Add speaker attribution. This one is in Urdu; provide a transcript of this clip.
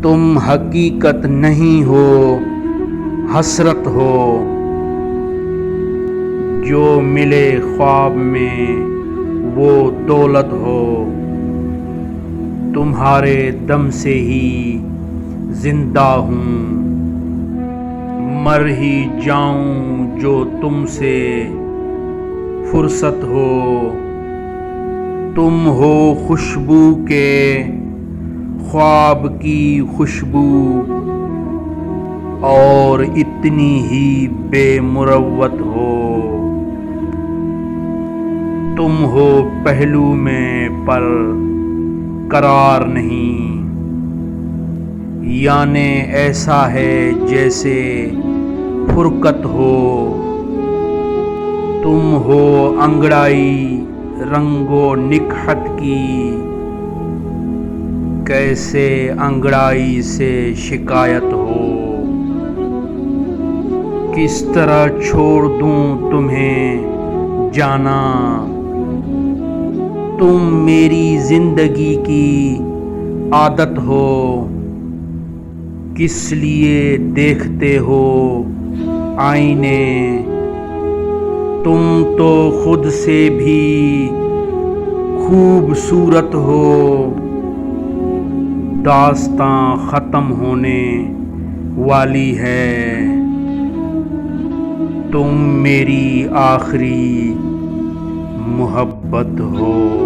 Speaker 1: تم حقیقت نہیں ہو، حسرت ہو، جو ملے خواب میں وہ دولت ہو، تمہارے دم سے ہی زندہ ہوں، مر ہی جاؤں جو تم سے فرصت ہو، تم ہو خوشبو کے خواب کی خوشبو، اور اتنی ہی بے مروت ہو، تم ہو پہلو میں پر قرار نہیں، یعنی ایسا ہے جیسے فرقت ہو، تم ہو انگڑائی رنگ و نکہت کی، کیسے انگڑائی سے شکایت ہو، کس طرح چھوڑ دوں تمہیں جانا، تم میری زندگی کی عادت ہو، کس لیے دیکھتے ہو آئینے، تم تو خود سے بھی خوبصورت ہو، داستاں ختم ہونے والی ہے، تم میری آخری محبت ہو۔